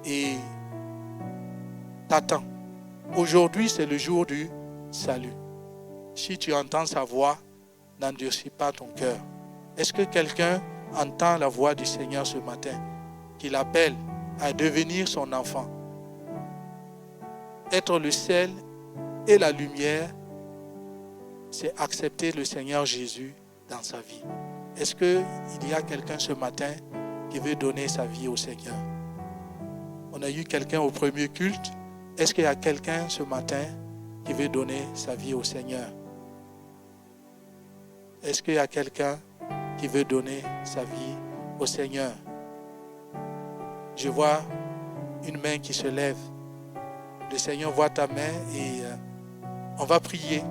S1: et t'attend. Aujourd'hui, c'est le jour du salut. Si tu entends sa voix, n'endurcis pas ton cœur. Est-ce que quelqu'un entend la voix du Seigneur ce matin, qui l'appelle à devenir son enfant? Être le sel et la lumière, c'est accepter le Seigneur Jésus dans sa vie. Est-ce qu'il y a quelqu'un ce matin qui veut donner sa vie au Seigneur? On a eu quelqu'un au premier culte. Est-ce qu'il y a quelqu'un ce matin qui veut donner sa vie au Seigneur? Est-ce qu'il y a quelqu'un qui veut donner sa vie au Seigneur? Je vois une main qui se lève. Le Seigneur voit ta main et On va prier.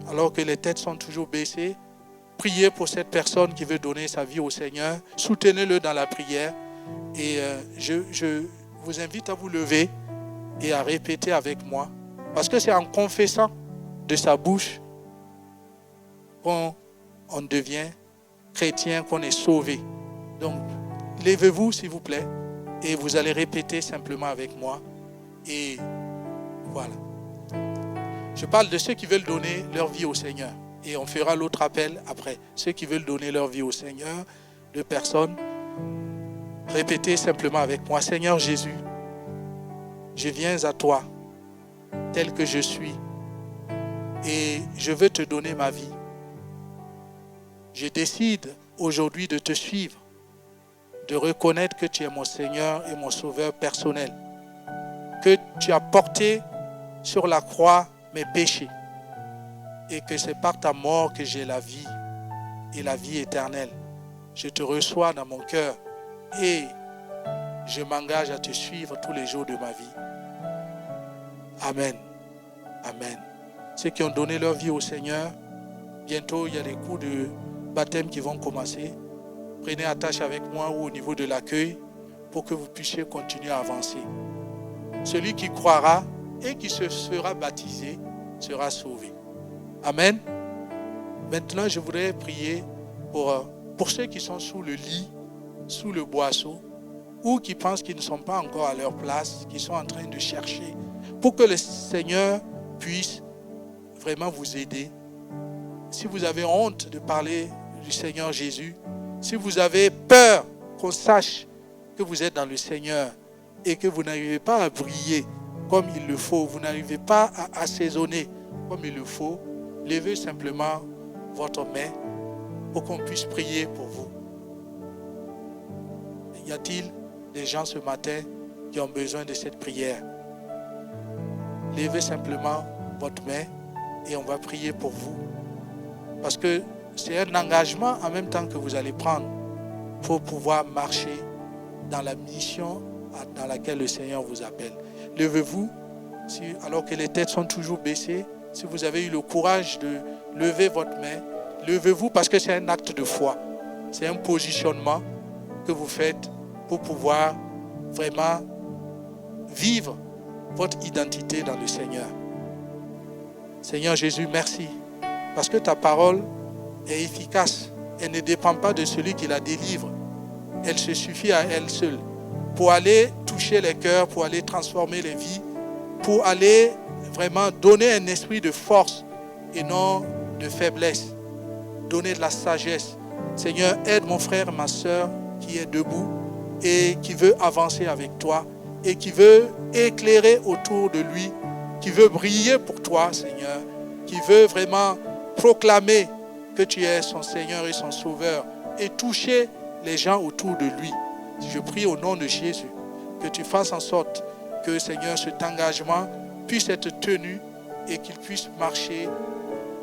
S1: Alors que les têtes sont toujours baissées, priez pour cette personne qui veut donner sa vie au Seigneur. Soutenez-le dans la prière. Et je vous invite à vous lever et à répéter avec moi. Parce que c'est en confessant de sa bouche qu'on devient chrétien, qu'on est sauvé. Donc, levez-vous s'il vous plaît et vous allez répéter simplement avec moi. Et voilà. Je parle de ceux qui veulent donner leur vie au Seigneur. Et on fera l'autre appel après. Ceux qui veulent donner leur vie au Seigneur, deux personnes, répétez simplement avec moi. Seigneur Jésus, je viens à toi tel que je suis et je veux te donner ma vie. Je décide aujourd'hui de te suivre, de reconnaître que tu es mon Seigneur et mon Sauveur personnel, que tu as porté sur la croix mes péchés et que c'est par ta mort que j'ai la vie et la vie éternelle. Je te reçois dans mon cœur et je m'engage à te suivre tous les jours de ma vie. Amen. Amen. Ceux qui ont donné leur vie au Seigneur, bientôt il y a des cours de baptême qui vont commencer. Prenez attache avec moi ou au niveau de l'accueil pour que vous puissiez continuer à avancer. Celui qui croira et qui se sera baptisé sera sauvé. Amen. Maintenant, je voudrais prier pour ceux qui sont sous le lit, sous le boisseau, ou qui pensent qu'ils ne sont pas encore à leur place, qui sont en train de chercher, pour que le Seigneur puisse vraiment vous aider. Si vous avez honte de parler du Seigneur Jésus, si vous avez peur qu'on sache que vous êtes dans le Seigneur et que vous n'arrivez pas à briller comme il le faut, vous n'arrivez pas à assaisonner comme il le faut, levez simplement votre main pour qu'on puisse prier pour vous. Y a-t-il des gens ce matin qui ont besoin de cette prière? Levez simplement votre main et on va prier pour vous. Parce que c'est un engagement en même temps que vous allez prendre pour pouvoir marcher dans la mission dans laquelle le Seigneur vous appelle. Levez-vous, alors que les têtes sont toujours baissées. Si vous avez eu le courage de lever votre main, levez-vous parce que c'est un acte de foi. C'est un positionnement que vous faites pour pouvoir vraiment vivre votre identité dans le Seigneur. Seigneur Jésus, merci. Parce que ta parole est efficace. Elle ne dépend pas de celui qui la délivre. Elle se suffit à elle seule pour aller toucher les cœurs, pour aller transformer les vies, pour aller vraiment donner un esprit de force et non de faiblesse. Donner de la sagesse. Seigneur, aide mon frère, ma soeur qui est debout et qui veut avancer avec toi et qui veut éclairer autour de lui, qui veut briller pour toi, Seigneur, qui veut vraiment proclamer que tu es son Seigneur et son Sauveur et toucher les gens autour de lui. Je prie au nom de Jésus que tu fasses en sorte que, Seigneur, cet engagement puisse être tenu et qu'il puisse marcher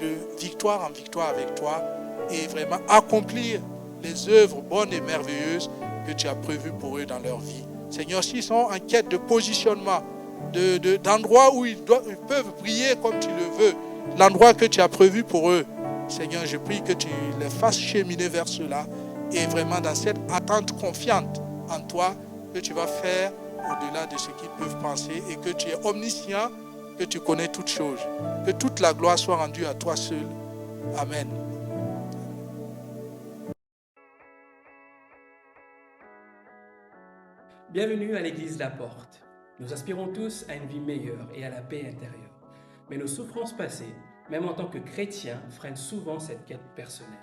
S1: de victoire en victoire avec toi et vraiment accomplir les œuvres bonnes et merveilleuses que tu as prévues pour eux dans leur vie. Seigneur, s'ils sont en quête de positionnement, d'endroits où ils peuvent prier comme tu le veux, l'endroit que tu as prévu pour eux, Seigneur, je prie que tu les fasses cheminer vers cela et vraiment dans cette attente confiante en toi que tu vas faire au-delà de ce qu'ils peuvent penser et que tu es omniscient, que tu connais toutes choses. Que toute la gloire soit rendue à toi seul. Amen.
S2: Bienvenue à l'église La Porte. Nous aspirons tous à une vie meilleure et à la paix intérieure. Mais nos souffrances passées, même en tant que chrétiens, freinent souvent cette quête personnelle.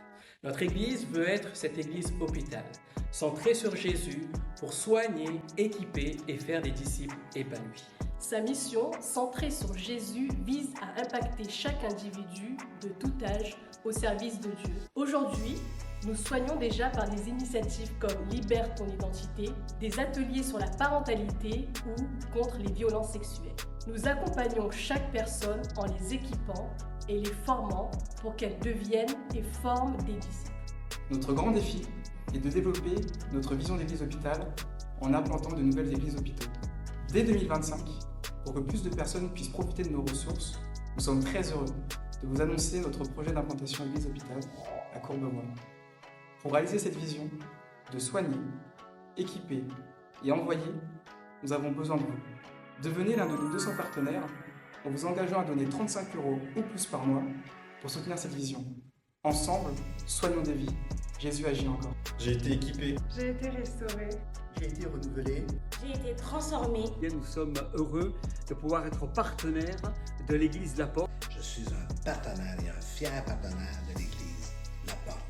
S2: Notre église veut être cette église hôpital, centrée sur Jésus pour soigner, équiper et faire des disciples épanouis.
S3: Sa mission, centrée sur Jésus, vise à impacter chaque individu de tout âge au service de Dieu. Aujourd'hui, nous soignons déjà par des initiatives comme Libère ton identité, des ateliers sur la parentalité ou contre les violences sexuelles. Nous accompagnons chaque personne en les équipant et les formant pour qu'elles deviennent et forment des disciples.
S4: Notre grand défi est de développer notre vision d'église hôpital en implantant de nouvelles églises hôpitaux. Dès 2025, Pour que plus de personnes puissent profiter de nos ressources, nous sommes très heureux de vous annoncer notre projet d'implantation Église-Hôpital à Courbevoie. Pour réaliser cette vision de soigner, équiper et envoyer, nous avons besoin de vous. Devenez l'un de nos 200 partenaires en vous engageant à donner 35 € ou plus par mois pour soutenir cette vision. Ensemble, soignons des vies. Jésus agit encore.
S5: J'ai été équipé.
S6: J'ai été restauré.
S7: J'ai été renouvelé.
S8: J'ai été transformé.
S9: Nous sommes heureux de pouvoir être partenaires de l'Église La Porte.
S7: Je suis un partenaire et un fier partenaire de l'Église La Porte.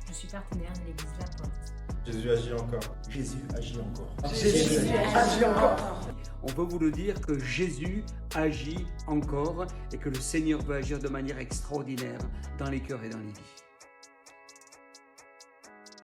S8: Je suis partenaire de l'Église La Porte.
S5: Jésus agit encore.
S7: Jésus agit encore.
S6: Jésus agit encore.
S9: On veut vous le dire que Jésus agit encore et que le Seigneur veut agir de manière extraordinaire dans les cœurs et dans les vies.